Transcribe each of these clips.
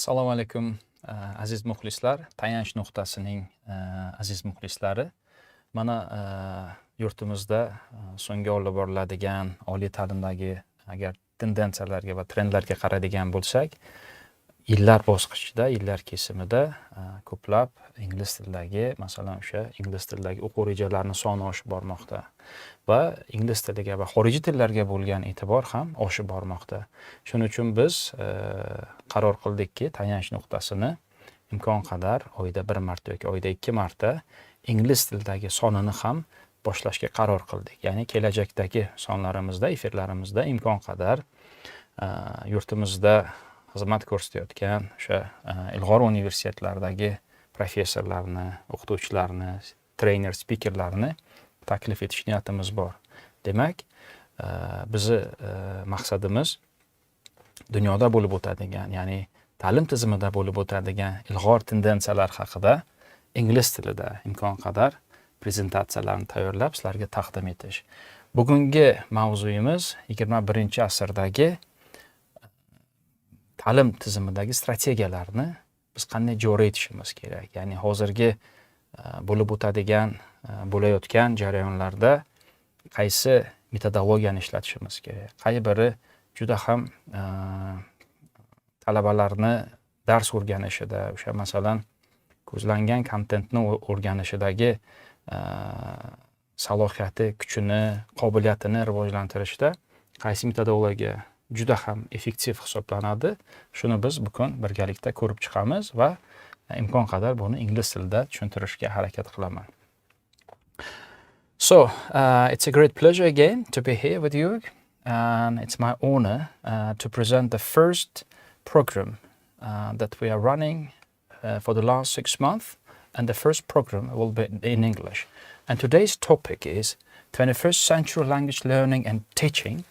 Assalomu alaykum aziz muxlislar, tayanch nuqtasining aziz muxlislari. Mana yurtimizda so'nggi olib boriladigan oliy ta'limdagi agar tendensiyalarga va trendlarga qaraydigan bo'lsak, yillar bosqichida, yillar kesimida ko'plab ingliz tilidagi, masalan o'sha ingliz tilidagi o'quv rejalarining soni oshib bormoqda va ingliz tiliga va xorijiy tillarga bo'lgan e'tibor ham oshib bormoqda. Shuning uchun biz qaror qildikki, tayanch nuqtasini imkon qadar oyda bir marta yoki oyda 2 marta ingliz tilidagi sonini ham boshlashga qaror qildik. Ya'ni kelajakdagi sonlarimizda, efirlarimizda imkon qadar yurtimizda xizmat ko'rsatayotgan o'sha ilg'or universitetlardagi professorlarni, o'qituvchilarni, trener, spikerlarni taklif etish niyatimiz bor. Demak, bizi maqsadimiz dunyoda bo'lib o'tadigan, ya'ni ta'lim tizimida bo'lib o'tadigan ilg'or tendensiyalar haqida ingliz tilida imkon qadar prezentatsiyalarni tayyorlab sizlarga taqdim etish. Bugungi mavzuyimiz 21-asrdagi ta'lim tizimidagi strategiyalarni biz qanday joriy etishimiz kerak. Ya'ni hozirgi bo'lib o'tadigan, bo'layotgan jarayonlarda qaysi metodologiyani ishlatishimiz kerak. Qay biri juda ham talabalarni dars o'rganishida, o'sha masalan ko'zlangan kontentni o'rganishidagi salohiyati, kuchini, qobiliyatini rivojlantirishda qaysi metodologiya juda ham effektiv hisoblanadi. Shuni biz bugun birgalikda ko'rib chiqamiz va imkon qadar buni ingliz tilida tushuntirishga harakat qilaman. So, it's a great pleasure again to be here with you, and it's my honor to present the first program that we are running for the last 6 months, and the first program will be in English. And today's topic is 21st century language learning and teaching,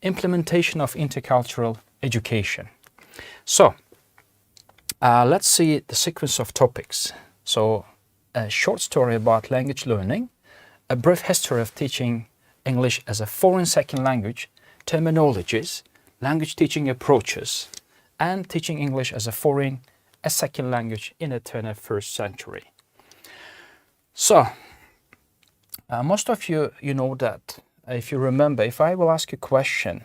implementation of intercultural education. So, let's see the sequence of topics. So, a short story about language learning, a brief history of teaching English as a foreign second language, terminologies, language teaching approaches, and teaching English as a second language in the 21st century. So, most of you know that. If you remember, if I will ask you a question,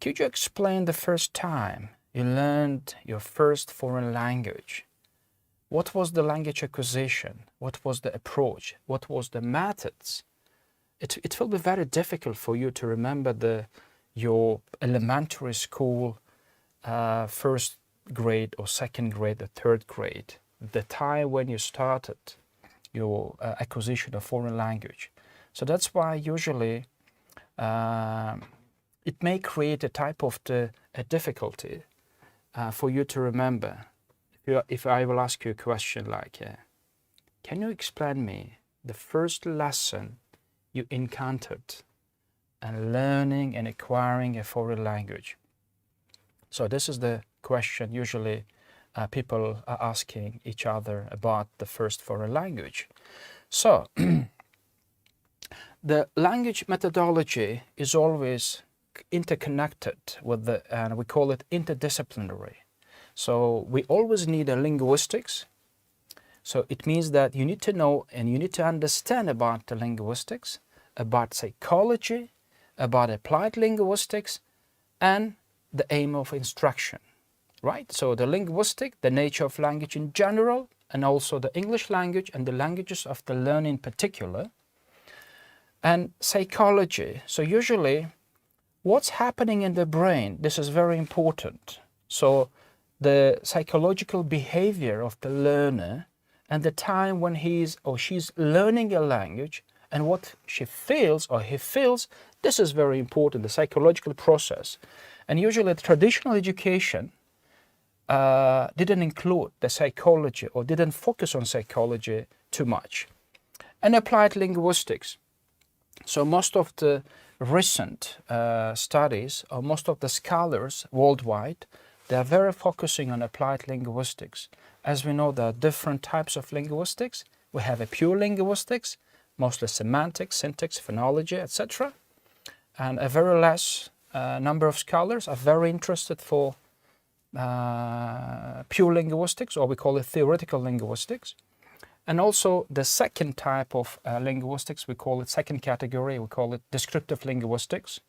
could you explain the first time you learned your first foreign language? What was the language acquisition? What was the approach? What was the methods? It will be very difficult for you to remember your elementary school first grade or second grade or third grade, the time when you started your acquisition of foreign language. So that's why usually it may create a type of a difficulty for you to remember. If I will ask you a question like, can you explain me the first lesson you encountered in learning and acquiring a foreign language? So this is the question usually people are asking each other about the first foreign language. So, the language methodology is always interconnected with and we call it interdisciplinary. So we always need a linguistics. So it means that you need to know and you need to understand about the linguistics, about psychology, about applied linguistics, and the aim of instruction, right? So the linguistic, the nature of language in general, and also the English language and the languages of the learning in particular, and psychology. So usually what's happening in the brain, this is very important. So the psychological behavior of the learner and the time when he's or she's learning a language and what she feels or he feels, this is very important, the psychological process. And usually traditional education didn't include the psychology or didn't focus on psychology too much. And applied linguistics. So most of the recent studies or most of the scholars worldwide, they are very focusing on applied linguistics. As we know, there are different types of linguistics. We have a pure linguistics, mostly semantics, syntax, phonology, etc. And a very less number of scholars are very interested for pure linguistics, or we call it theoretical linguistics. And also the second type of linguistics, we call it second category, we call it descriptive linguistics.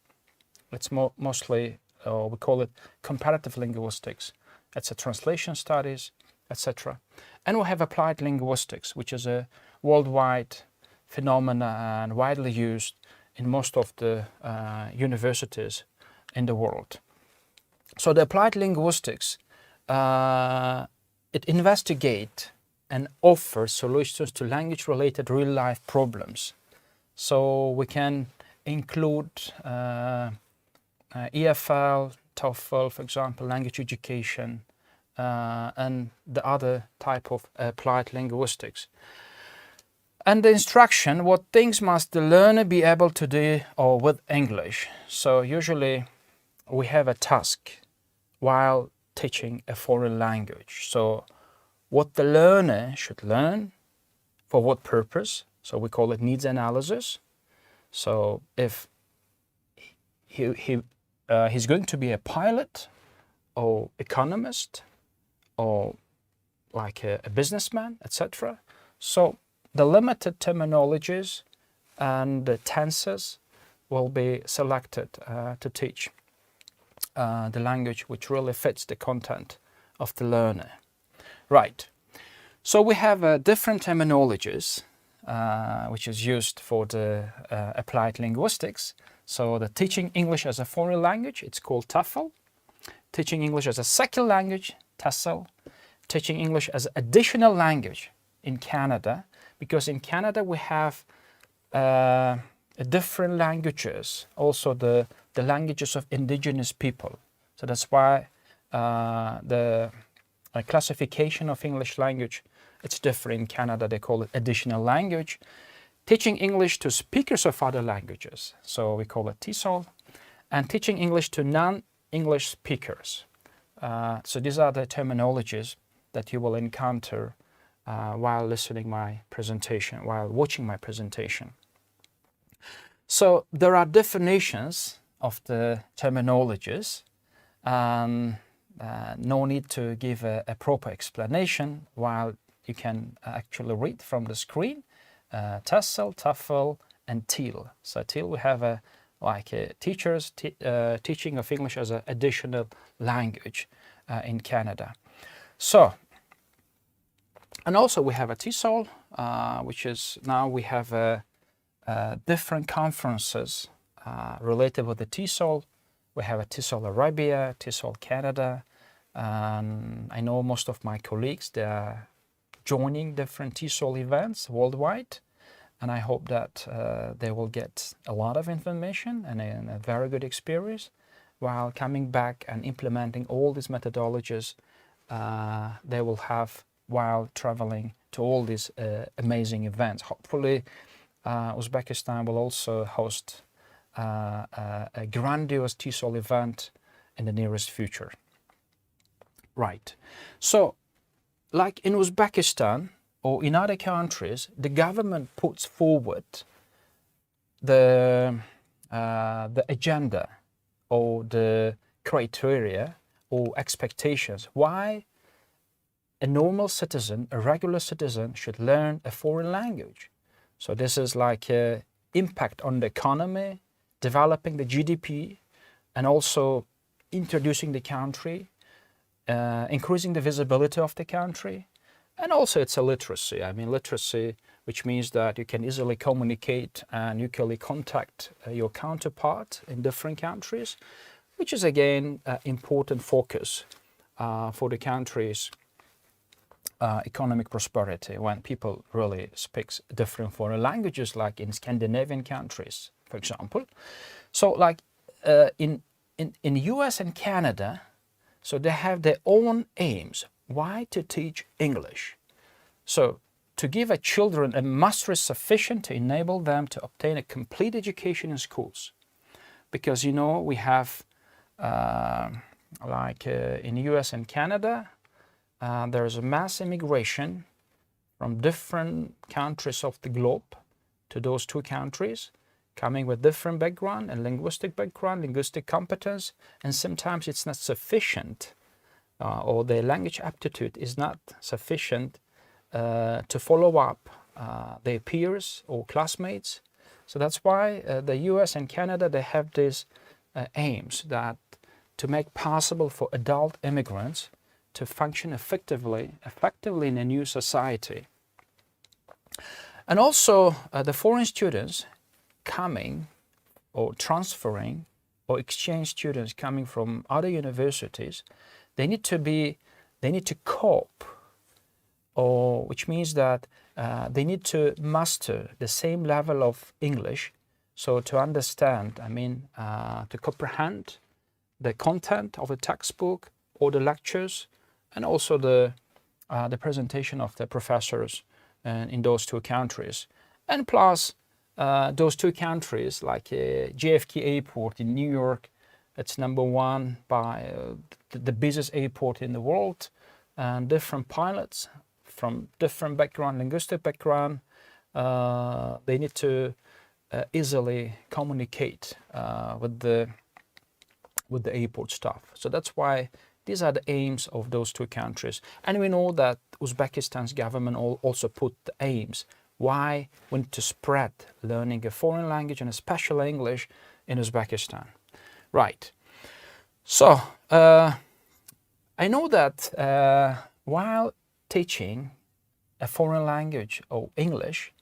It's mostly, we call it comparative linguistics. It's a translation studies, etc. And we have applied linguistics, which is a worldwide phenomena and widely used in most of the universities in the world. So the applied linguistics, it investigates and offers solutions to language-related real-life problems. So we can include EFL, TOEFL, for example, language education, and the other type of applied linguistics. And the instruction, what things must the learner be able to do or with English. So usually we have a task while teaching a foreign language. So what the learner should learn, for what purpose. So we call it needs analysis. So if he's going to be a pilot or economist or like a businessman, etc. So the limited terminologies and the tenses will be selected to teach the language which really fits the content of the learner. Right. So we have different terminologies which is used for the applied linguistics. So the teaching English as a foreign language, it's called TOEFL. Teaching English as a second language, TESOL. Teaching English as additional language in Canada, because in Canada we have different languages, also the languages of indigenous people. So that's why the classification of English language, it's different in Canada. They call it additional language. Teaching English to speakers of other languages, so we call it TESOL, and teaching English to non-English speakers. So these are the terminologies that you will encounter while listening my presentation, while watching my presentation. So there are definitions of the terminologies. No need to give a proper explanation, while you can actually read from the screen. TESOL, TOEFL, and TEAL. So TEAL, we have teachers teaching of English as an additional language in Canada. So, and also we have a TESOL, which is now we have different conferences related with the TESOL. We have a TESOL Arabia, TESOL Canada. I know most of my colleagues, they are joining different TESOL events worldwide, and I hope that they will get a lot of information and a very good experience while coming back and implementing all these methodologies they will have while traveling to all these amazing events. Hopefully Uzbekistan will also host a grandiose TESOL event in the nearest future. Right. So, like in Uzbekistan or in other countries, the government puts forward the agenda or the criteria or expectations why a normal citizen, a regular citizen, should learn a foreign language. So this is like an impact on the economy, developing the GDP, and also introducing the country, increasing the visibility of the country. And also it's a literacy. I mean, literacy, which means that you can easily communicate and you can contact your counterpart in different countries, which is again an important focus for the country's economic prosperity when people really speak different foreign languages, like in Scandinavian countries, for example. So like in US and Canada, so they have their own aims. Why to teach English? So to give a children a mastery sufficient to enable them to obtain a complete education in schools. Because, you know, we have in US and Canada, there is a mass immigration from different countries of the globe to those two countries, coming with different background and linguistic background, linguistic competence, and sometimes it's not sufficient or their language aptitude is not sufficient to follow up their peers or classmates. So that's why the US and Canada, they have these aims that to make possible for adult immigrants to function effectively in a new society. And also the foreign students coming or transferring or exchange students coming from other universities, they need to cope, or which means that they need to master the same level of English, so to understand, to comprehend the content of the textbook or the lectures, and also the presentation of the professors in those two countries. And plus those two countries, like JFK Airport in New York, it's #1 by the busiest airport in the world, and different pilots from different background, linguistic background, they need to easily communicate with the airport staff. So that's why these are the aims of those two countries. And we know that Uzbekistan's government also put the aims why we need to spread learning a foreign language and especially English in Uzbekistan. Right. So I know that while teaching a foreign language or English,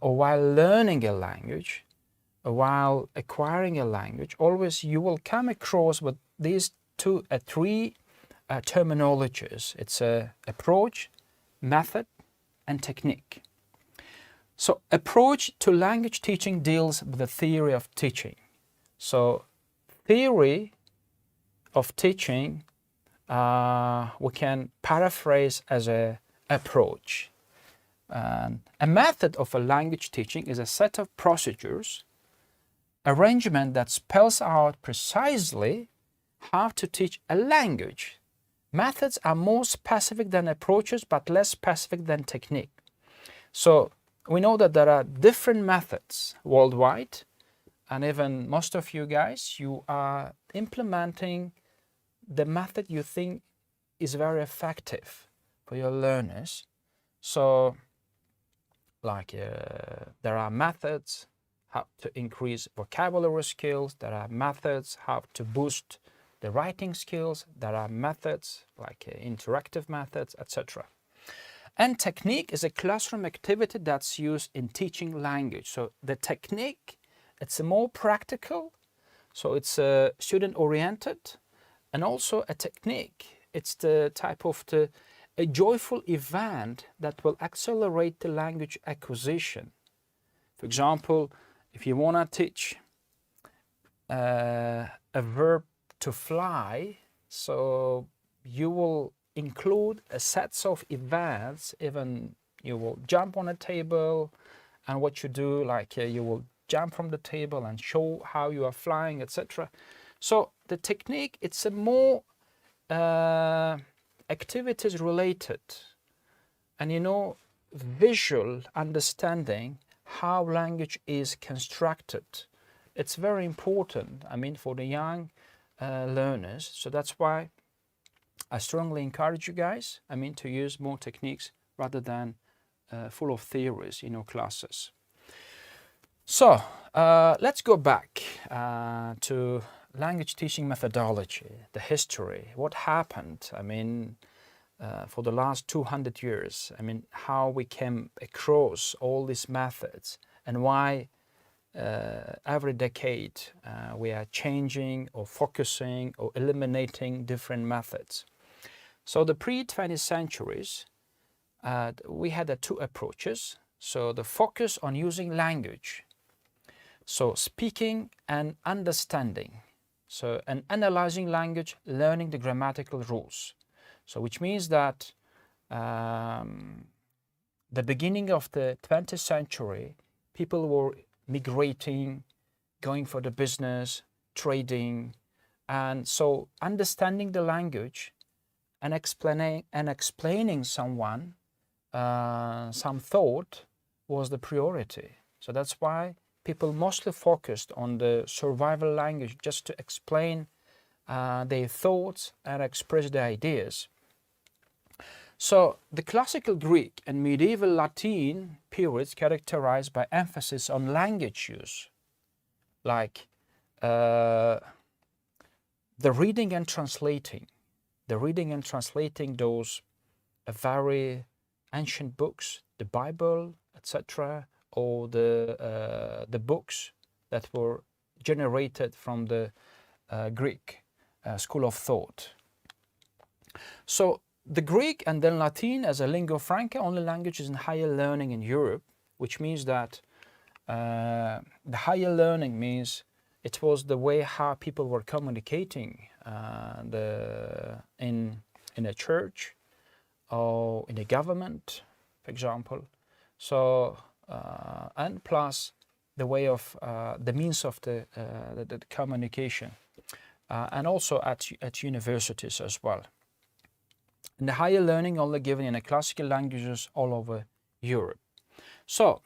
or while learning a language, or while acquiring a language, always you will come across with these three terminologies. It's approach, method, and technique. So approach to language teaching deals with the theory of teaching. So theory of teaching we can paraphrase as a approach. A method of a language teaching is a set of procedures, arrangement that spells out precisely how to teach a language. Methods are more specific than approaches, but less specific than technique. So we know that there are different methods worldwide, and even most of you guys, you are implementing the method you think is very effective for your learners. So like there are methods how to increase vocabulary skills, there are methods how to boost the writing skills, there are methods like interactive methods, etc. And technique is a classroom activity that's used in teaching language. So the technique, it's a more practical, so it's student oriented, and also a technique, it's the type of a joyful event that will accelerate the language acquisition. For example, if you want to teach a verb to fly, so you will include a set of events, even you will jump on a table, and what you do, like you will jump from the table and show how you are flying, etc. So the technique, it's a more activities related, and visual understanding how language is constructed. It's very important, for the young learners. So that's why I strongly encourage you guys, to use more techniques rather than full of theories in your classes. So let's go back to language teaching methodology, the history, what happened, for the last 200 years, how we came across all these methods, and why every decade we are changing or focusing or eliminating different methods. So the pre-20th centuries, we had two approaches. So the focus on using language, so speaking and understanding. So, and analyzing language, learning the grammatical rules. So, which means that the beginning of the 20th century, people were migrating, going for the business, trading, and so understanding the language and explaining someone some thought was the priority. So that's why people mostly focused on the survival language, just to explain their thoughts and express their ideas. So the classical Greek and medieval Latin periods characterized by emphasis on language use, like the reading and translating those very ancient books, the Bible, etc., or the books that were generated from the Greek school of thought. So the Greek and then Latin as a lingua franca, only languages in higher learning in Europe, which means that the higher learning means it was the way how people were communicating in a church or in a government, for example. So and plus the way of the means of the communication, and also at universities as well. And the higher learning only given in the classical languages all over Europe. So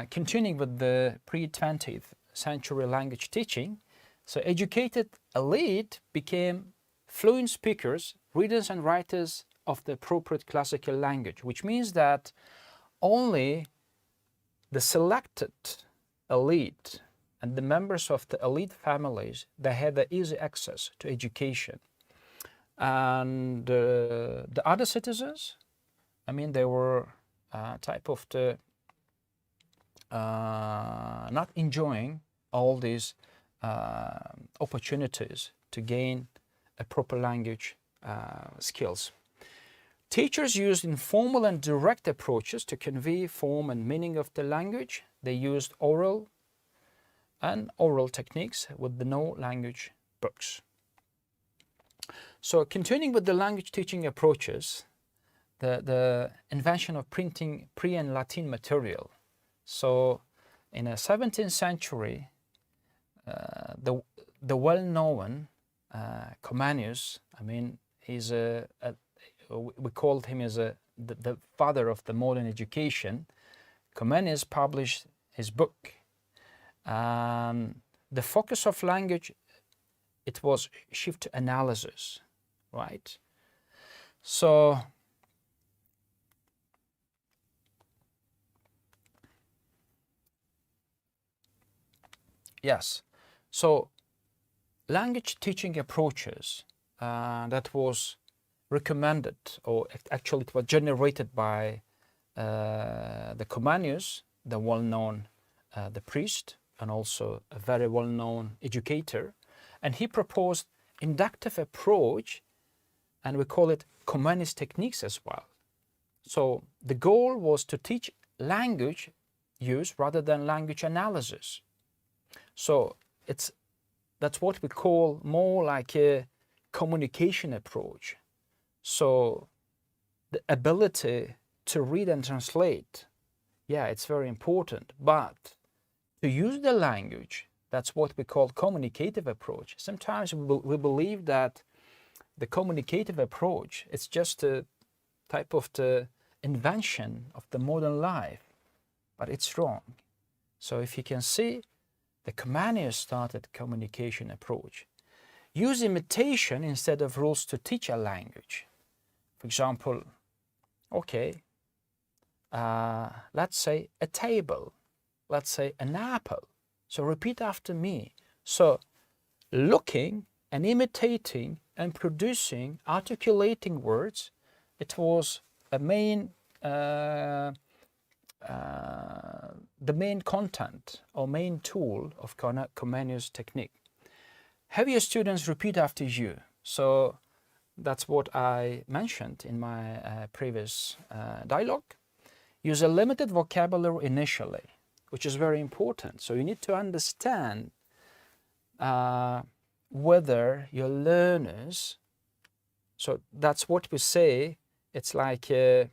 continuing with the pre-20th century language teaching, so educated elite became fluent speakers, readers and writers of the appropriate classical language, which means that only the selected elite and the members of the elite families, they had the easy access to education. And the other citizens, I mean, they were type of the not enjoying all these opportunities to gain a proper language skills. Teachers used informal and direct approaches to convey form and meaning of the language. They used oral techniques with no language books. So continuing with the language teaching approaches, the invention of printing pre and Latin material. So in the 17th century, the well-known Comenius, I mean, he's we called him as the father of the modern education. Comenius published his book. The focus of language, it was shift to analysis, right? So yes, so language teaching approaches that was recommended, or actually it was generated by the Comenius, the well-known the priest, and also a very well-known educator, and he proposed inductive approach, and we call it Comenius techniques as well. So the goal was to teach language use rather than language analysis. So that's what we call more like a communication approach. So the ability to read and translate, yeah, it's very important, but to use the language, that's what we call communicative approach. Sometimes we believe that the communicative approach, it's just a type of the invention of the modern life, but it's wrong. So if you can see, the Comenius started communication approach. Use imitation instead of rules to teach a language. For example, okay, let's say a table, let's say an apple. So repeat after me. So looking and imitating and producing, articulating words, it was a main, the main content or main tool of Comenius technique. Have your students repeat after you. So that's what I mentioned in my previous dialogue. Use a limited vocabulary initially, which is very important. So you need to understand whether your learners, so that's what we say, it's like the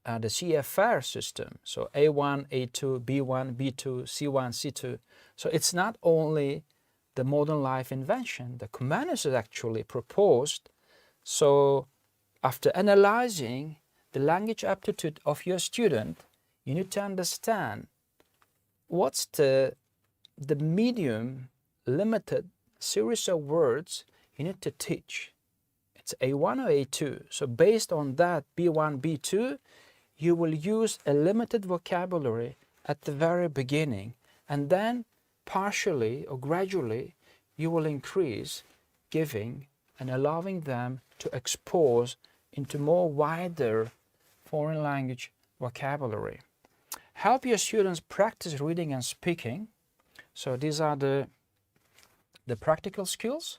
CFR system. So A1, A2, B1, B2, C1, C2. So it's not only the modern life invention. The Comenius has actually proposed. So after analyzing the language aptitude of your student, you need to understand what's the medium limited series of words you need to teach. It's A1 or A2. So based on that B1, B2, you will use a limited vocabulary at the very beginning, and then partially or gradually you will increase giving and allowing them to expose into more wider foreign language vocabulary. Help your students practice reading and speaking. So these are the practical skills.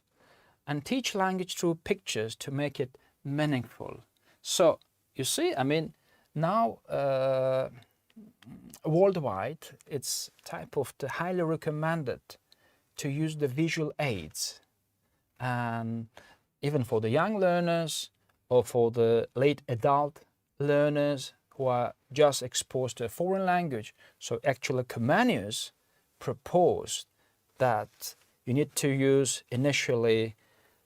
And teach language through pictures to make it meaningful. So you see, I mean, now worldwide, it's type of the highly recommended to use the visual aids, and even for the young learners or for the late adult learners who are just exposed to a foreign language. So actually Comenius proposed that you need to use initially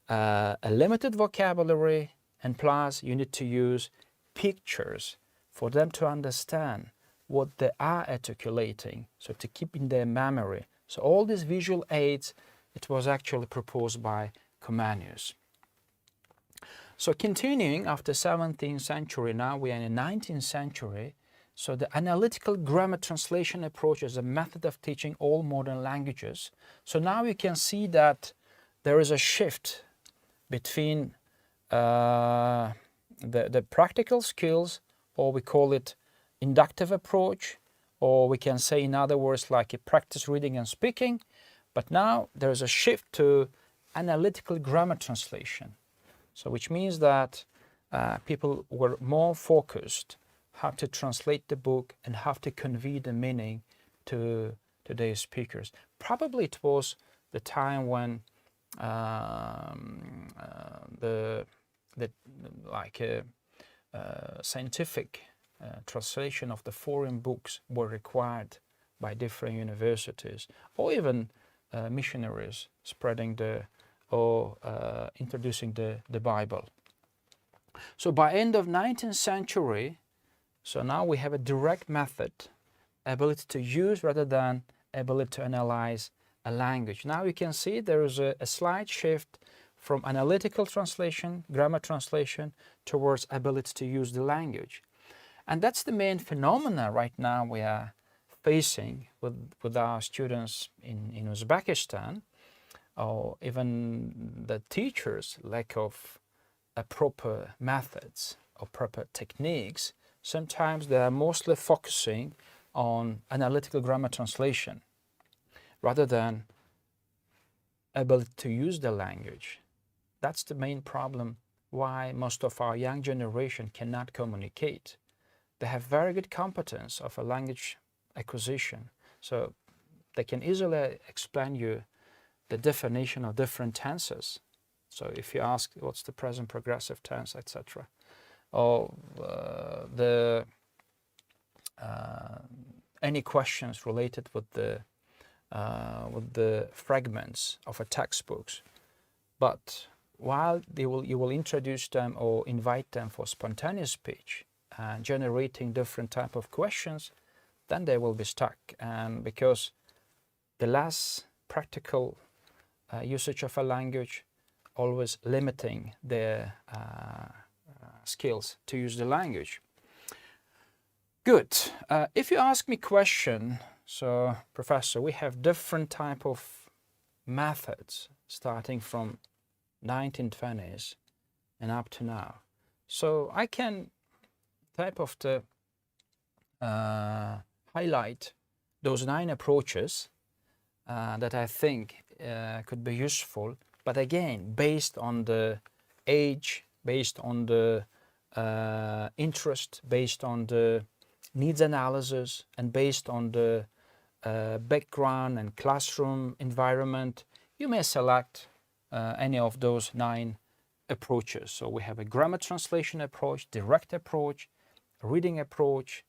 a limited vocabulary, and plus you need to use pictures for them to understand what they are articulating, so to keep in their memory. So all these visual aids, it was actually proposed by Comenius. So continuing after 17th century, now we are in the 19th century. So the analytical grammar translation approach is a method of teaching all modern languages. So now you can see that there is a shift between the practical skills, or we call it inductive approach, or we can say in other words like a practice reading and speaking. But now there is a shift to analytical grammar translation. So which means that people were more focused how to translate the book and how to convey the meaning to today's speakers. Probably it was the time when scientific translation of the foreign books were required by different universities, or even missionaries spreading introducing the Bible. So by end of 19th century, so now we have a direct method, ability to use rather than ability to analyze a language. Now you can see there is a slight shift from analytical translation, grammar translation, towards ability to use the language. And that's the main phenomena right now we are facing with our students in Uzbekistan, or even the teachers' lack of proper methods or proper techniques. Sometimes they are mostly focusing on analytical grammar translation rather than ability to use the language. That's the main problem why most of our young generation cannot communicate. They have very good competence of a language acquisition, so they can easily explain you the definition of different tenses. So if you ask what's the present progressive tense, etc., or any questions related with the fragments of a textbooks, but while you will introduce them or invite them for spontaneous speech and generating different type of questions, then they will be stuck. And because the less practical usage of a language always limiting their skills to use the language. Good. If you ask me question, so Professor, we have different type of methods starting from 1920s and up to now. So I can type of the highlight those 9 approaches that I think could be useful, but again based on the age, based on the interest, based on the needs analysis, and based on the background and classroom environment, you may select any of those 9 approaches. So we have a grammar translation approach, direct approach, reading approach,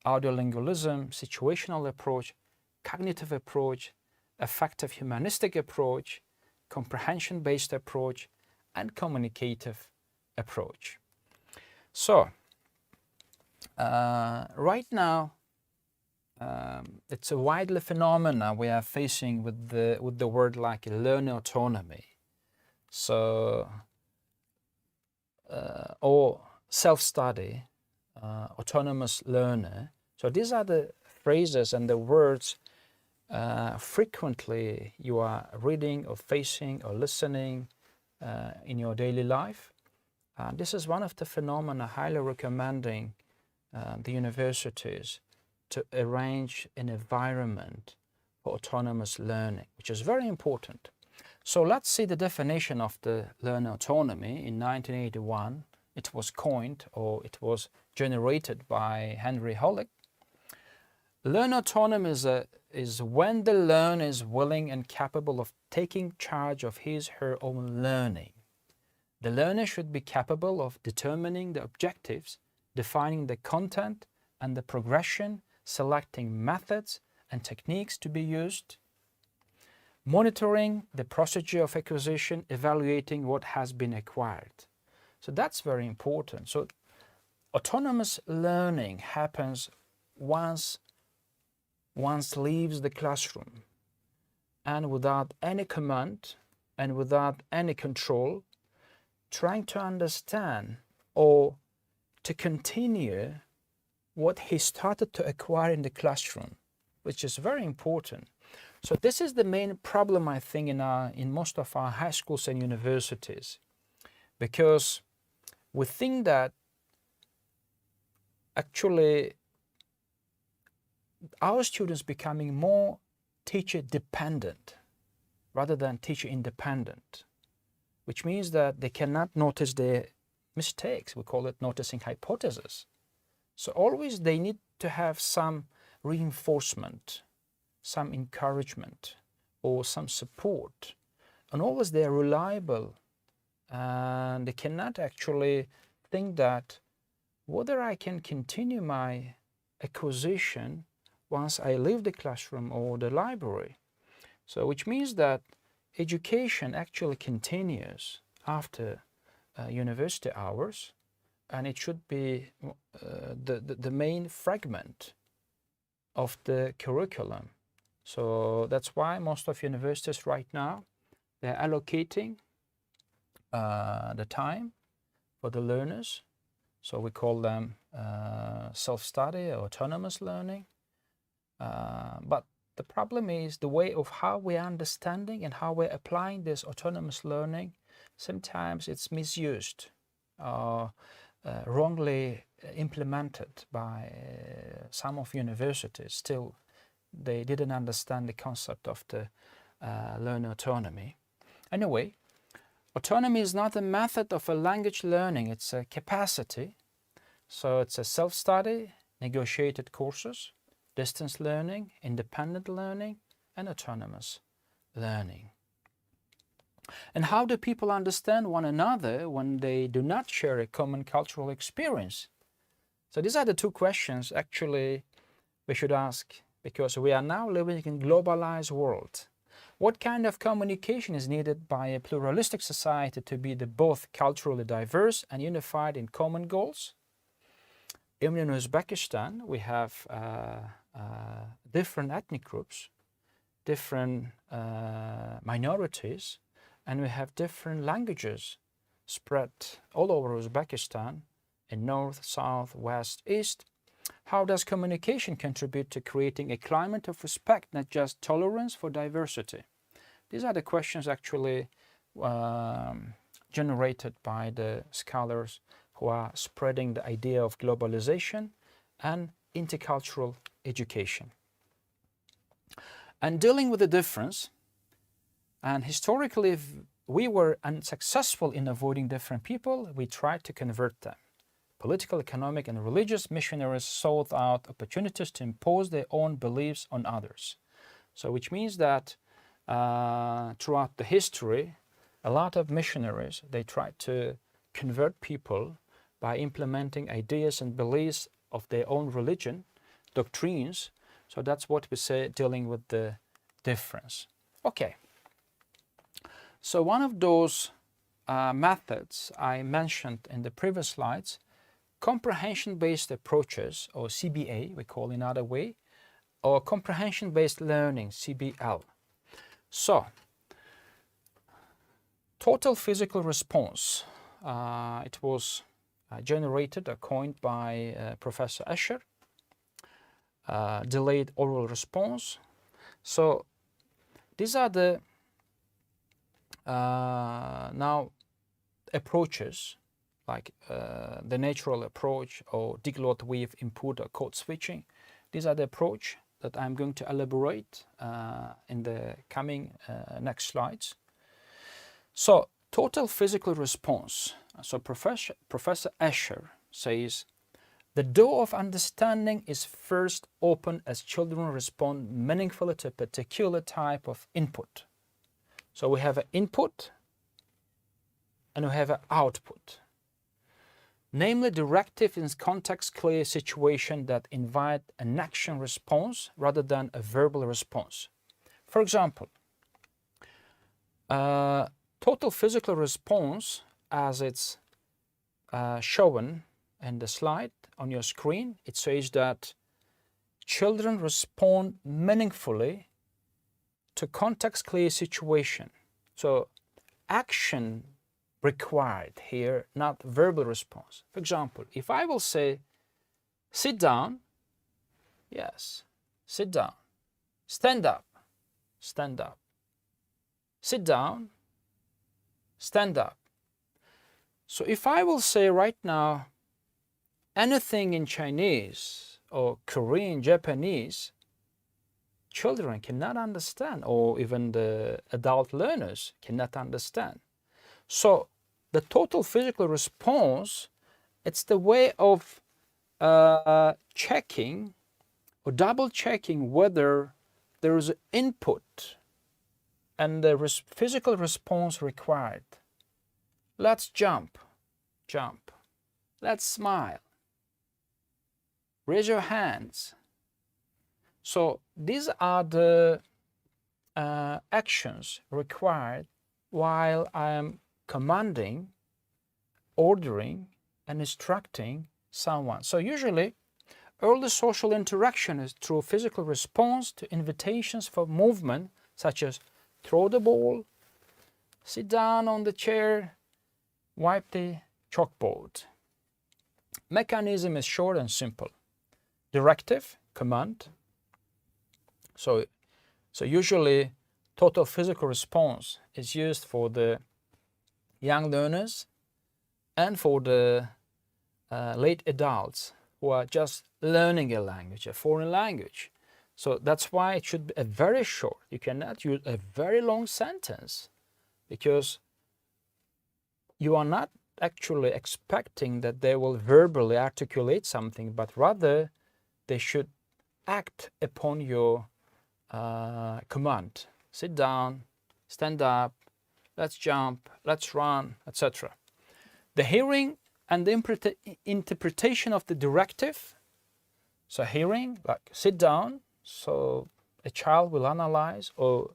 audiolingualism, situational approach, cognitive approach, affective humanistic approach, comprehension-based approach, and communicative approach. So right now it's a widely phenomena we are facing with the word like learner autonomy. So, or self-study, autonomous learner. So these are the phrases and the words frequently you are reading or facing or listening in your daily life. This is one of the phenomena highly recommending the universities to arrange an environment for autonomous learning, which is very important. So let's see the definition of the learner autonomy. In 1981, it was coined, or it was generated by Henry Hollick. Learner autonomy is when the learner is willing and capable of taking charge of his or her own learning. The learner should be capable of determining the objectives, defining the content and the progression, selecting methods and techniques to be used, monitoring the procedure of acquisition, evaluating what has been acquired. So that's very important. So autonomous learning happens once leaves the classroom, and without any command and without any control, trying to understand or to continue what he started to acquire in the classroom, which is very important. So this is the main problem, I think, in most of our high schools and universities, because we think that actually our students becoming more teacher dependent rather than teacher independent, which means that they cannot notice their mistakes. We call it noticing hypothesis. So always they need to have some reinforcement, some encouragement, or some support. And always they are reliable, and they cannot actually think that whether I can continue my acquisition once I leave the classroom or the library. So which means that education actually continues after university hours, and it should be the main fragment of the curriculum. So that's why most of universities right now, they're allocating the time for the learners. So we call them self-study or autonomous learning. But the problem is the way of how we're understanding and how we're applying this autonomous learning. Sometimes it's misused or wrongly implemented by some of universities. Still, they didn't understand the concept of the learner autonomy. Anyway, autonomy is not a method of a language learning, it's a capacity. So it's a self-study, negotiated courses, distance learning, independent learning, and autonomous learning. And how do people understand one another when they do not share a common cultural experience? So these are the two questions actually we should ask, because we are now living in a globalized world. What kind of communication is needed by a pluralistic society to be both culturally diverse and unified in common goals? Even in Uzbekistan, we have different ethnic groups, different minorities, and we have different languages spread all over Uzbekistan in north, south, west, east. How does communication contribute to creating a climate of respect, not just tolerance for diversity? These are the questions actually generated by the scholars who are spreading the idea of globalization and intercultural education. And dealing with the difference, and historically, if we were unsuccessful in avoiding different people, we tried to convert them. Political, economic, and religious missionaries sought out opportunities to impose their own beliefs on others. So which means that throughout the history, a lot of missionaries, they tried to convert people by implementing ideas and beliefs of their own religion, doctrines. So that's what we say dealing with the difference. Okay. So one of those methods I mentioned in the previous slides, comprehension-based approaches, or CBA, we call in another way, or comprehension-based learning, CBL. So, total physical response. It was generated or coined by Professor Escher. Delayed oral response. So, these are the now approaches, like the natural approach or diglot weave input or code switching. These are the approach that I'm going to elaborate in the coming next slides. So, total physical response. So, Professor Escher says, the door of understanding is first opened as children respond meaningfully to a particular type of input. So we have an input and we have an output. Namely, directive in context-clear situation that invite an action response rather than a verbal response. For example, total physical response, as it's shown in the slide on your screen, it says that children respond meaningfully to context-clear situation. So action required here, not verbal response. For example, if I will say, sit down, yes, sit down. Stand up, stand up. Sit down, stand up. So if I will say right now, anything in Chinese or Korean, Japanese, children cannot understand, or even the adult learners cannot understand. So the total physical response, it's the way of checking or double checking whether there is input and the physical response required. Let's jump, jump. Let's smile. Raise your hands. So these are the actions required while I am commanding, ordering, and instructing someone. So usually, early social interaction is through physical response to invitations for movement, such as throw the ball, sit down on the chair, wipe the chalkboard. Mechanism is short and simple. Directive, command. So usually total physical response is used for the young learners and for the late adults who are just learning a language, a foreign language. So that's why it should be a very short. You cannot use a very long sentence because you are not actually expecting that they will verbally articulate something, but rather they should act upon your command. Sit down, stand up, let's jump, let's run, etc. The hearing and the interpretation of the directive. So hearing, like sit down, so a child will analyze or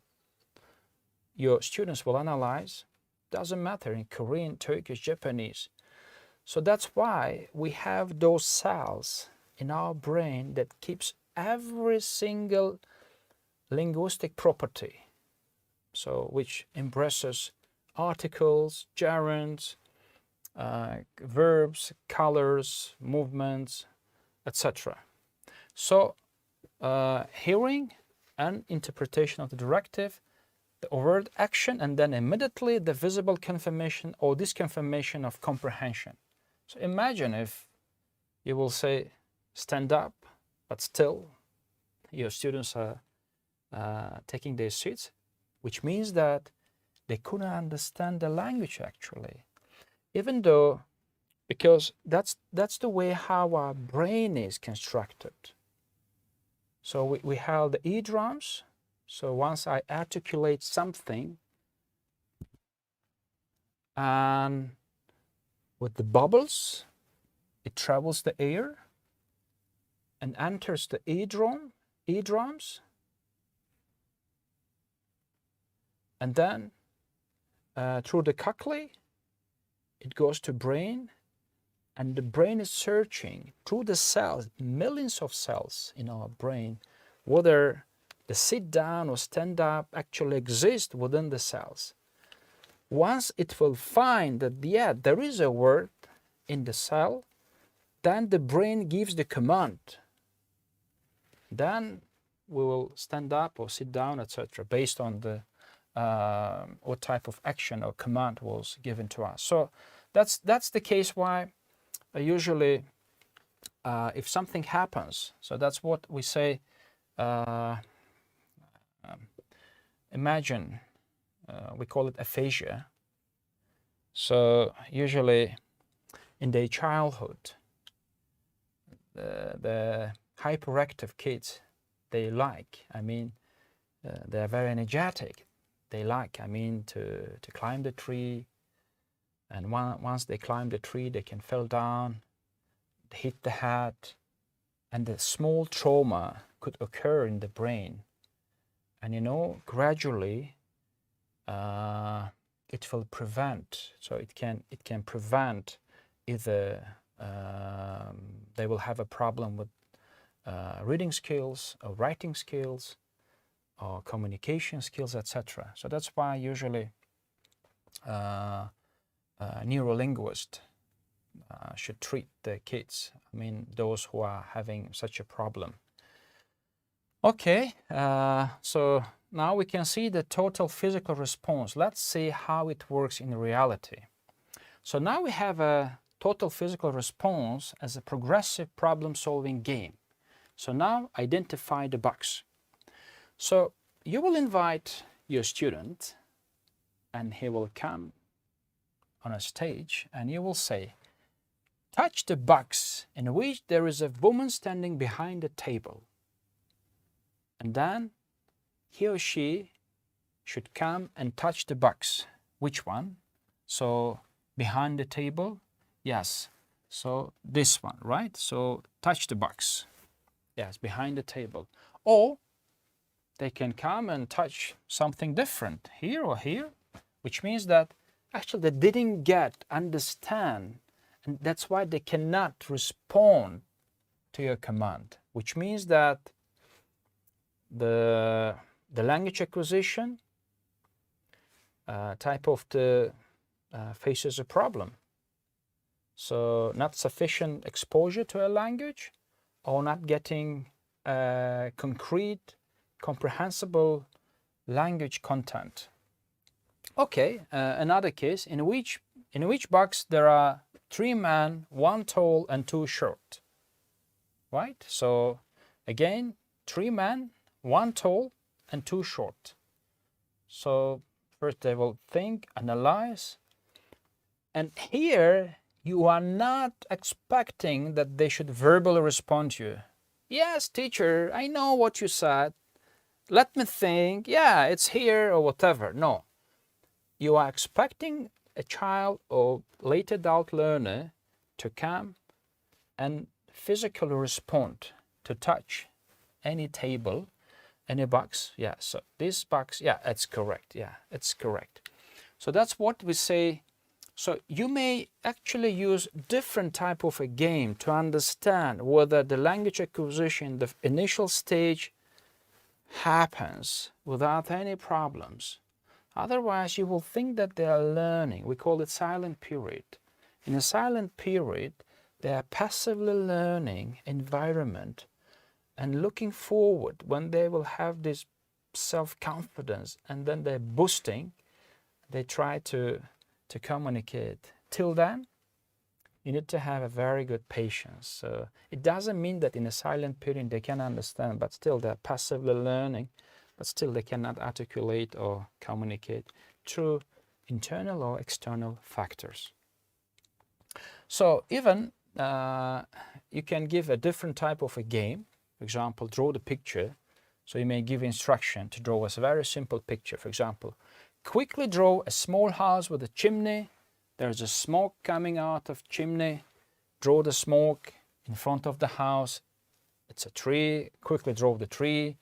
your students will analyze. Doesn't matter in Korean, Turkish, Japanese. So that's why we have those cells in our brain that keeps every single linguistic property, so which embraces articles, gerunds, verbs, colors, movements, etc. So hearing and interpretation of the directive, the overt action, and then immediately the visible confirmation or disconfirmation of comprehension. So imagine if you will say stand up, but still your students are taking their seats, which means that they couldn't understand the language actually, even though, because that's the way how our brain is constructed. So we have the eardrums. So once I articulate something, and with the bubbles, it travels the air and enters the eardrums, and then through the cochlea, it goes to brain, and the brain is searching through the cells, millions of cells in our brain, whether the sit down or stand up actually exists within the cells. Once it will find that, yeah, there is a word in the cell, then the brain gives the command. Then we will stand up or sit down, etc., based on the what type of action or command was given to us. So that's the case why usually if something happens, so that's what we say, imagine, we call it aphasia. So usually in their childhood, the hyperactive kids, they like, they're very energetic. They like, to climb the tree. And once they climb the tree, they can fall down, hit the head, and the small trauma could occur in the brain. And gradually it will prevent, so it can prevent either they will have a problem with reading skills or writing skills or communication skills, etc. So that's why usually neurolinguists should treat the kids, those who are having such a problem. Okay, so now we can see the total physical response. Let's see how it works in reality. So now we have a total physical response as a progressive problem-solving game. So now identify the bugs. So you will invite your student and he will come on a stage and you will say, touch the box in which there is a woman standing behind a table. And then he or she should come and touch the box. Which one? So behind the table? Yes. So this one, right? So touch the box. Yes, behind the table. Or they can come and touch something different, here or here, which means that actually they didn't understand, and that's why they cannot respond to your command, which means that the language acquisition type of the faces a problem. So not sufficient exposure to a language, or not getting concrete, comprehensible language content. Okay, another case in which box there are 3 men, 1 tall and 2 short. Right? So again, 3 men, 1 tall and 2 short. So first they will think, analyze, and here you are not expecting that they should verbally respond to you. Yes, teacher, I know what you said. Let me think. Yeah, it's here or whatever. No. You are expecting a child or late adult learner to come and physically respond, to touch any table, any box. Yeah, so this box, yeah, it's correct. Yeah, it's correct. So that's what we say. So you may actually use different type of a game to understand whether the language acquisition, the initial stage, happens without any problems. Otherwise, you will think that they are learning. We call it silent period. In a silent period, they are passively learning environment and looking forward when they will have this self-confidence, and then they're boosting, they try to communicate. Till then, you need to have a very good patience. So it doesn't mean that in a silent period they can understand, but still they're passively learning, but still they cannot articulate or communicate through internal or external factors. So even you can give a different type of a game. For example, draw the picture. So you may give instruction to draw a very simple picture. For example, quickly draw a small house with a chimney. There's a smoke coming out of chimney. Draw the smoke in front of the house. It's a tree. Quickly draw the tree.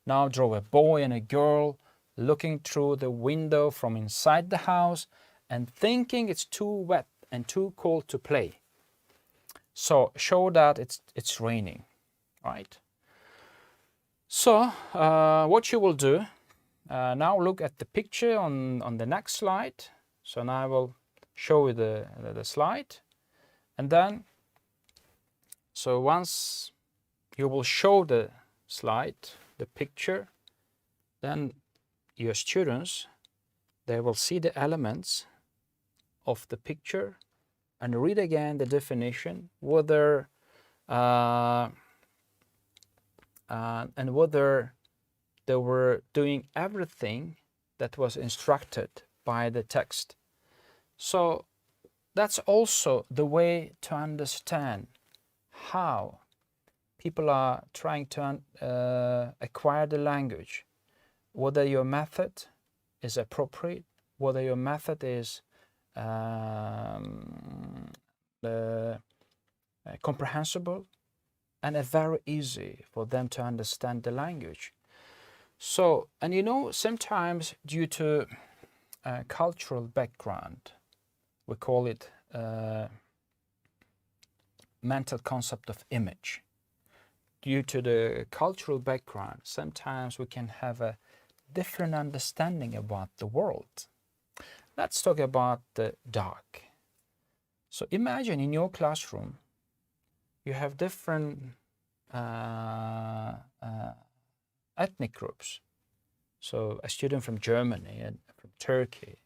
Now draw a boy and a girl looking through the window from inside the house and thinking it's too wet and too cold to play. So show that it's raining, right? So what you will do, now look at the picture on the next slide. So now I will show you the slide. And then, so once you will show the slide, the picture, then your students, they will see the elements of the picture and read again the definition, whether and whether they were doing everything that was instructed by the text. So that's also the way to understand how people are trying to acquire the language, whether your method is appropriate, whether your method is comprehensible, and very easy for them to understand the language. So, and you know, sometimes due to cultural background, we call it mental concept of image. Due to the cultural background, sometimes we can have a different understanding about the world. Let's talk about the dark. So imagine in your classroom, you have different ethnic groups. So a student from Germany and from Turkey,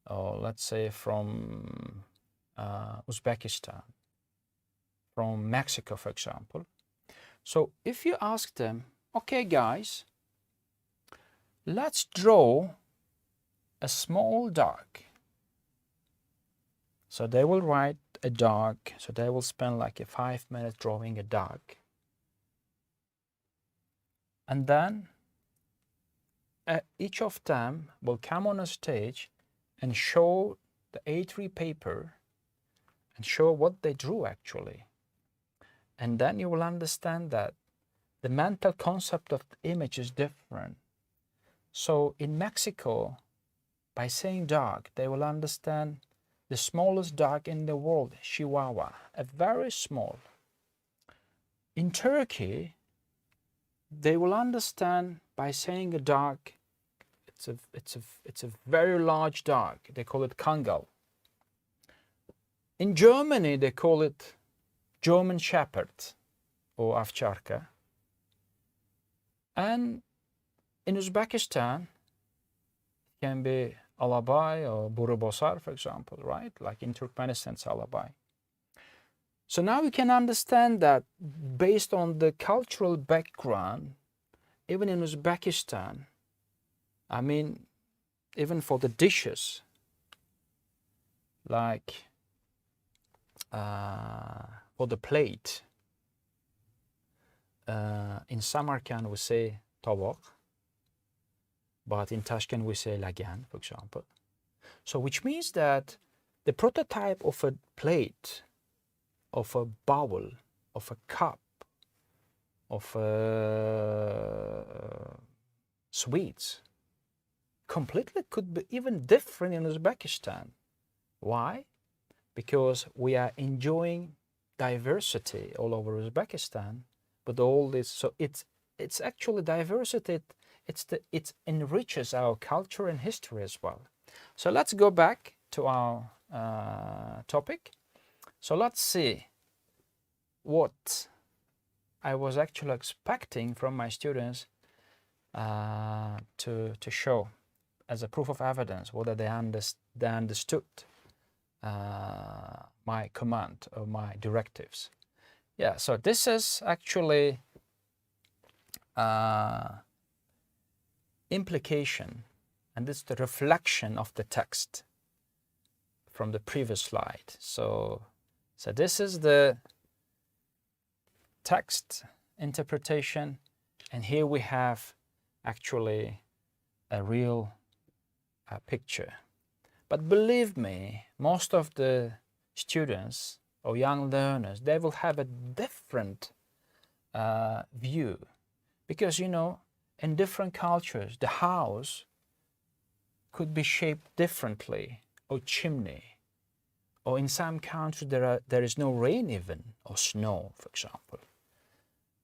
or let's say from Uzbekistan, from Mexico, for example. So if you ask them, okay guys, let's draw a small dog. So they will write a dog, so they will spend like 5 minutes drawing a dog. And then each of them will come on a stage and show the A3 paper and show what they drew actually. And then you will understand that the mental concept of the image is different. So in Mexico, by saying dog, they will understand the smallest dog in the world, Chihuahua, a very small. In Turkey, they will understand by saying a dog, it's a very large dog. They call it Kangal. In Germany, they call it German Shepherd or Ovcharka. And in Uzbekistan, it can be Alabay or Burubosar, for example, right? Like in Turkmenistan, it's Alabay. So now we can understand that based on the cultural background, even in Uzbekistan, I mean, even for the dishes, like for the plate, in Samarkand we say tabak, but in Tashkent we say lagan, for example. So which means that the prototype of a plate, of a bowl, of a cup, of sweets, completely could be even different in Uzbekistan. Why? Because we are enjoying diversity all over Uzbekistan, but all this, so it's actually diversity. It enriches our culture and history as well. So let's go back to our topic. So let's see what I was actually expecting from my students to show as a proof of evidence whether they understood my command or my directives. Yeah, so this is actually implication, and this is the reflection of the text from the previous slide. So this is the text interpretation, and here we have actually a real picture. But believe me, most of the students or young learners, they will have a different view, because, you know, in different cultures, the house could be shaped differently, or chimney, or in some countries there is no rain even, or snow, for example.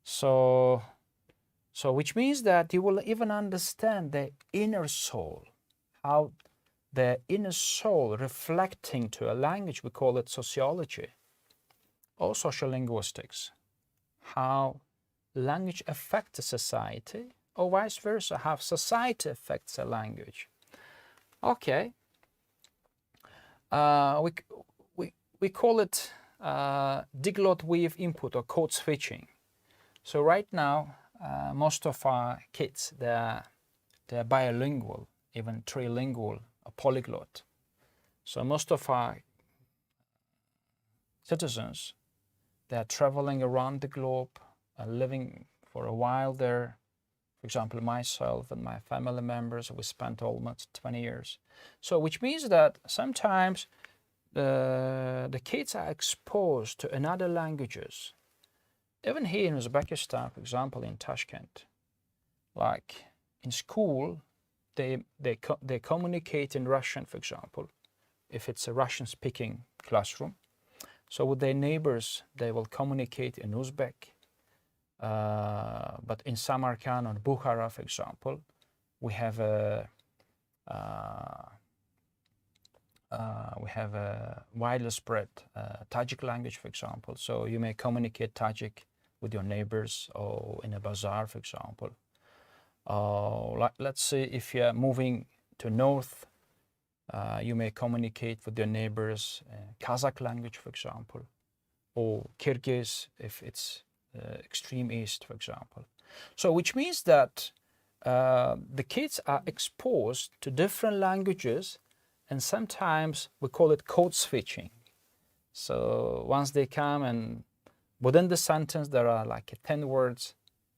So So which means that you will even understand the inner soul, how the inner soul reflecting to a language, we call it sociology or social linguistics, how language affects a society, or vice versa, how society affects a language. Okay, we call it diglot weave input or code switching. So right now, most of our kids, they're bilingual, even trilingual, or polyglot. So most of our citizens, they're traveling around the globe, living for a while there. For example, myself and my family members, we spent almost 20 years. So which means that sometimes the kids are exposed to another languages. Even here in Uzbekistan, for example, in Tashkent, like in school, they communicate in Russian, for example, if it's a Russian-speaking classroom. So with their neighbors, they will communicate in Uzbek. But in Samarkand or Bukhara, for example, we have a widely spread Tajik language, for example. So you may communicate Tajik with your neighbors or in a bazaar, for example. Let's say if you're moving to north, you may communicate with your neighbors Kazakh language, for example, or Kyrgyz if it's extreme east, for example. So which means that the kids are exposed to different languages, and sometimes we call it code switching. So once they come and within the sentence there are like 10 words,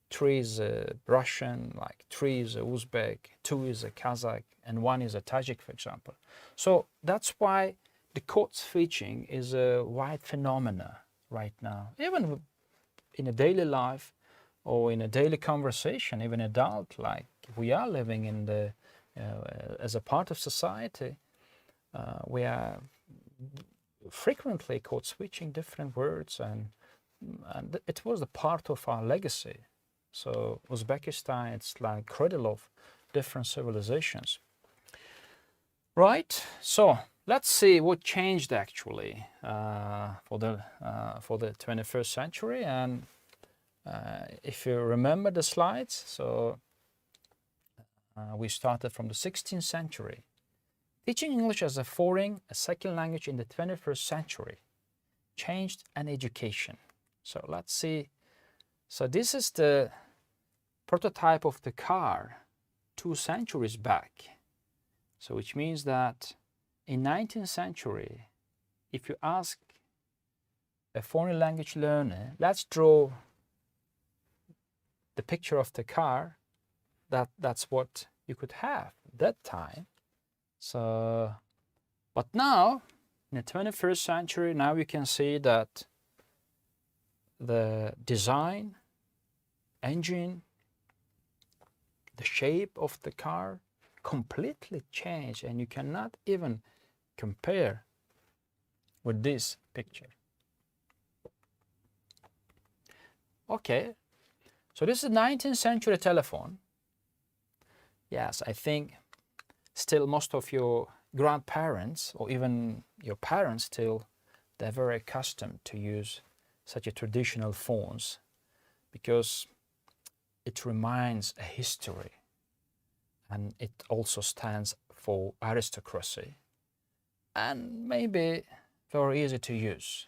3 is Russian, like 3 is Uzbek, 2 is a Kazakh, and 1 is a Tajik, for example. So that's why the code switching is a wide phenomena right now. Even in a daily life or in a daily conversation, even adult, like we are living in the, as a part of society, we are frequently code switching different words, and it was a part of our legacy. So Uzbekistan, it's like cradle of different civilizations. Right, so let's see what changed actually for the 21st century. And if you remember the slides, so we started from the 16th century. Teaching English as a foreign, a second language in the 21st century changed an education. So let's see. So this is the prototype of the car 2 centuries back. So which means that in 19th century, if you ask a foreign language learner, let's draw the picture of the car, that's what you could have that time. So, but now in the 21st century, now we can see that the design, engine, the shape of the car completely changed, and you cannot even compare with this picture. Okay, so this is 19th century telephone. Yes, I think still most of your grandparents or even your parents still, they're very accustomed to use such a traditional phones because it reminds a history, and it also stands for aristocracy, and maybe very easy to use.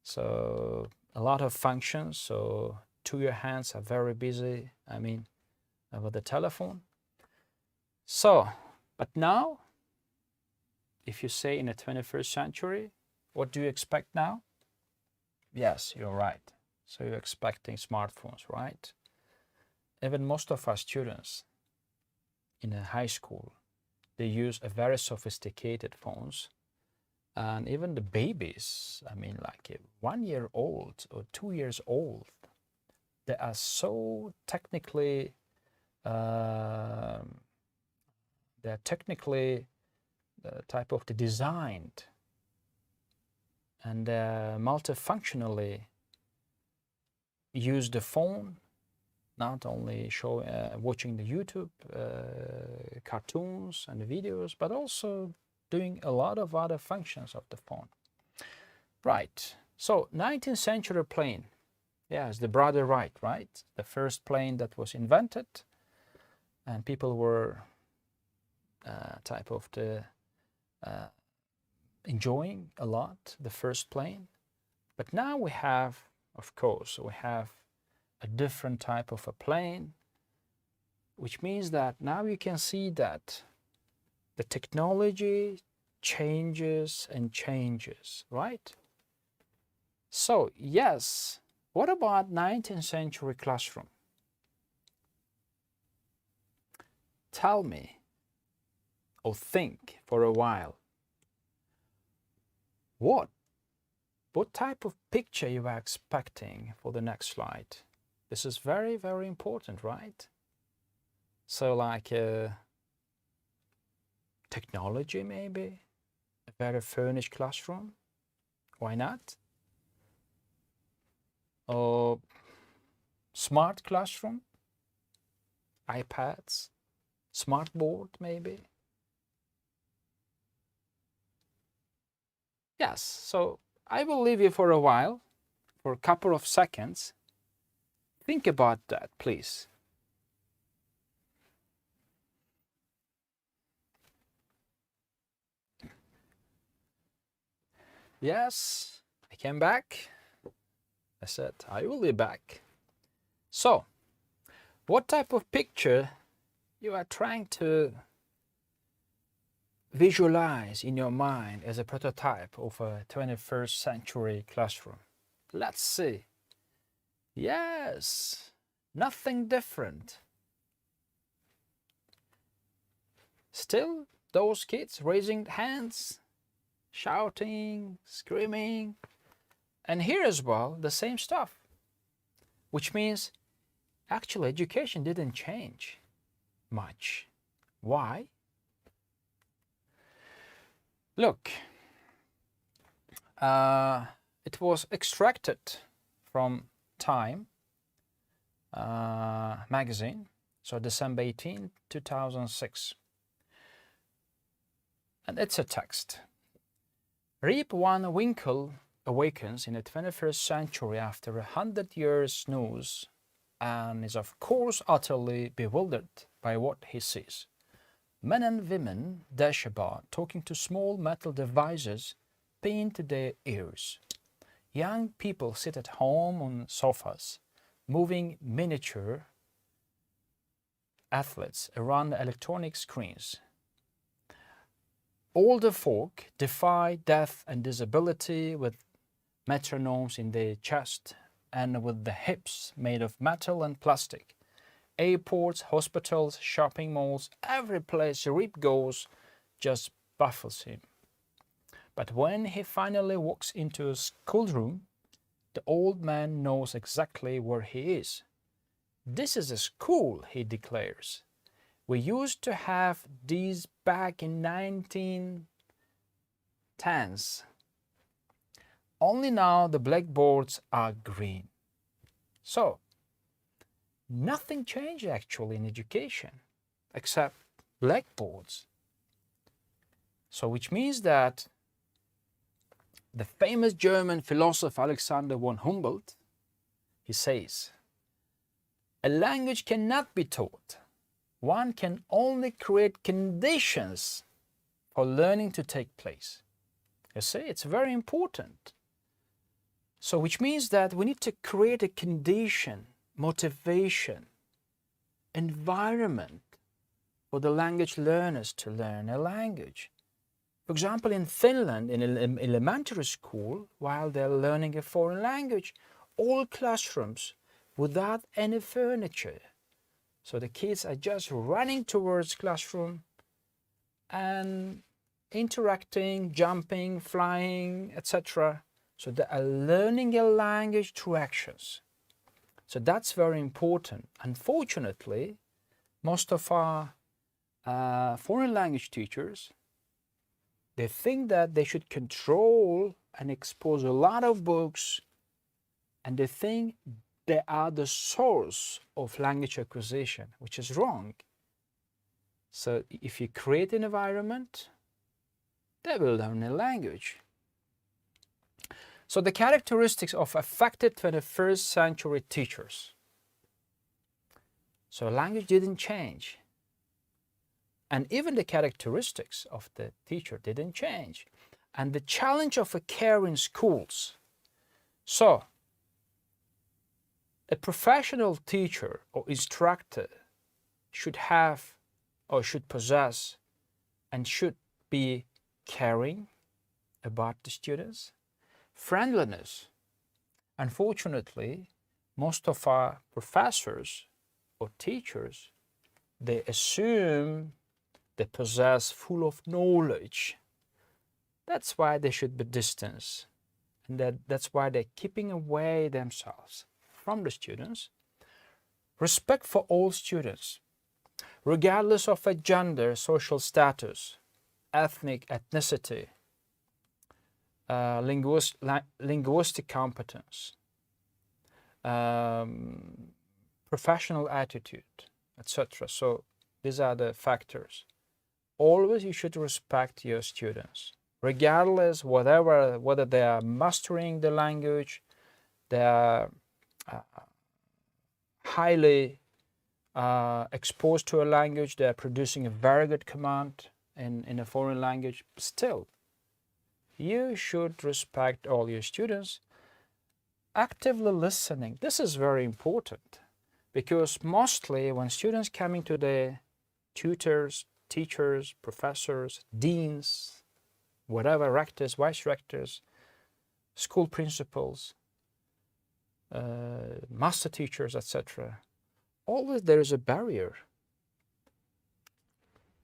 So a lot of functions, so 2 your hands are very busy, I mean, with the telephone. So, but now, if you say in the 21st century, what do you expect now? Yes, you're right. So you're expecting smartphones, right? Even most of our students in a high school, they use a very sophisticated phones. And even the babies, I mean like 1 year old or 2 years old, they are so technically, they're technically type of the designed and multifunctionally use the phone not only watching the YouTube cartoons and the videos, but also doing a lot of other functions of the phone. Right, so 19th century plane. Yes, the brother Wright, right? The first plane that was invented, and people were enjoying a lot the first plane. But now we have, of course, a different type of a plane, which means that now you can see that the technology changes and changes, right? So yes, what about 19th century classroom? Tell me, or think for a while, what type of picture you are expecting for the next slide? This is very, very important, right? So like technology maybe, a very furnished classroom, why not? Or smart classroom, iPads, smart board maybe. Yes, so I will leave you for a while, for a couple of seconds. Think about that, please. Yes, I came back. I said, I will be back. So, what type of picture you are trying to visualize in your mind as a prototype of a 21st century classroom? Let's see. Yes, nothing different. Still, those kids raising hands, shouting, screaming, and here as well, the same stuff, which means actually education didn't change much. Why? Look, it was extracted from Time magazine, so December 18, 2006. And it's a text. Rip Van Winkle awakens in the 21st century after 100 years snooze and is of course utterly bewildered by what he sees. Men and women dash about, talking to small metal devices pinned to their ears. Young people sit at home on sofas, moving miniature athletes around electronic screens. Older folk defy death and disability with metronomes in their chest and with the hips made of metal and plastic. Airports, hospitals, shopping malls, every place Rip goes just baffles him. But when he finally walks into a schoolroom, the old man knows exactly where he is. This is a school, he declares. We used to have these back in 1910s. Only now the blackboards are green. So, nothing changed actually in education except blackboards. So, which means that the famous German philosopher Alexander von Humboldt, he says, a language cannot be taught. One can only create conditions for learning to take place. You see, it's very important. So, which means that we need to create a condition, motivation, environment for the language learners to learn a language. For example, in Finland, in elementary school, while they're learning a foreign language, all classrooms without any furniture. So the kids are just running towards classroom and interacting, jumping, flying, etc. So they are learning a language through actions. So that's very important. Unfortunately, most of our foreign language teachers, they think that they should control and expose a lot of books, and they think they are the source of language acquisition, which is wrong. So if you create an environment, they will learn a language. So the characteristics of affected 21st century teachers. So language didn't change. And even the characteristics of the teacher didn't change. And the challenge of a care in schools. So a professional teacher or instructor should have or should possess and should be caring about the students, friendliness. Unfortunately, most of our professors or teachers, they assume they possess full of knowledge. That's why they should be distanced. And that's why they're keeping away themselves from the students. Respect for all students, regardless of a gender, social status, ethnicity, linguistic competence, professional attitude, etc. So these are the factors. Always you should respect your students, regardless whether they are mastering the language, they are highly exposed to a language, they are producing a very good command in a foreign language. Still, you should respect all your students. Actively listening, this is very important, because mostly when students coming to the tutors, teachers, professors, deans, whatever, rectors, vice rectors, school principals, master teachers, etc., always there is a barrier.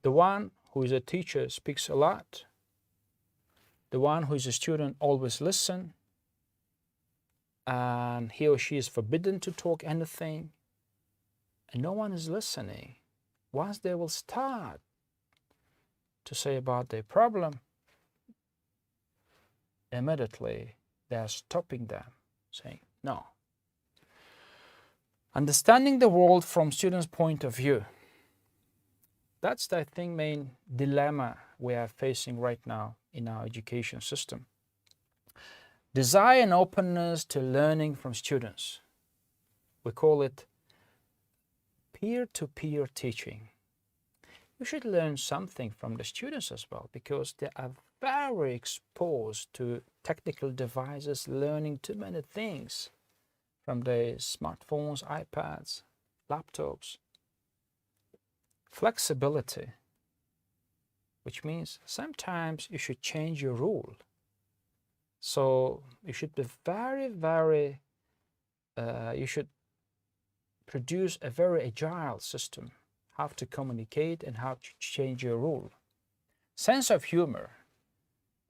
The one who is a teacher speaks a lot. The one who is a student always listens, and he or she is forbidden to talk anything, and no one is listening. Once they will start to say about their problem, immediately they are stopping them, saying no. Understanding the world from students' point of view. That's the, I think, main dilemma we are facing right now in our education system. Desire and openness to learning from students. We call it peer-to-peer teaching. You should learn something from the students as well, because they are very exposed to technical devices, learning too many things from the smartphones, iPads, laptops. Flexibility, which means sometimes you should change your rule. So you should be you should produce a very agile system, how to communicate and how to change your rule. Sense of humor.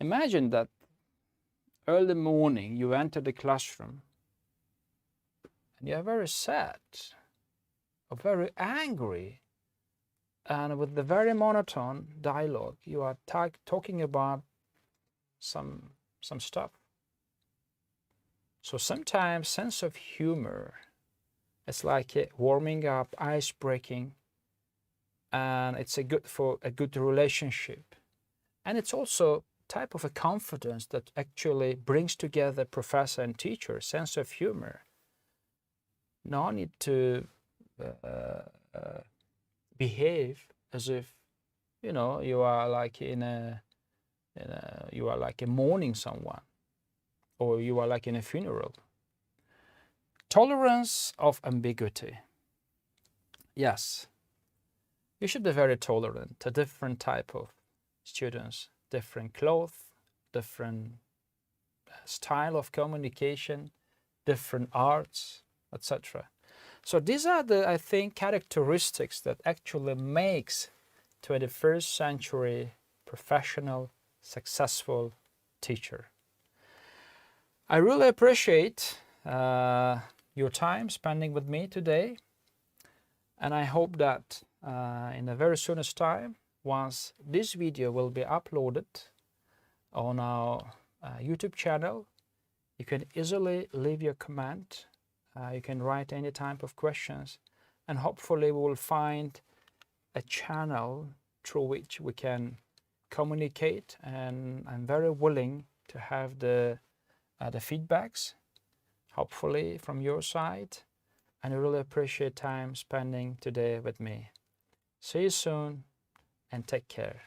Imagine that early morning you enter the classroom and you are very sad or very angry, and with the very monotone dialogue you are talking about some stuff. So sometimes sense of humor, it's like a warming up, ice breaking, and it's for a good relationship. And it's also type of a confidence that actually brings together professor and teacher, sense of humor. No need to behave as if, you know, you are like you are like mourning someone, or you are like in a funeral. Tolerance of ambiguity. Yes, you should be very tolerant to different type of students, different clothes, different style of communication, different arts, etc. So these are the, I think, characteristics that actually makes 21st century professional, successful teacher. I really appreciate your time spending with me today, and I hope that in the very soonest time, once this video will be uploaded on our YouTube channel, you can easily leave your comment You can write any type of questions, and hopefully we will find a channel through which we can communicate, and I'm very willing to have the feedbacks, hopefully from your side, and I really appreciate time spending today with me. See you soon and take care.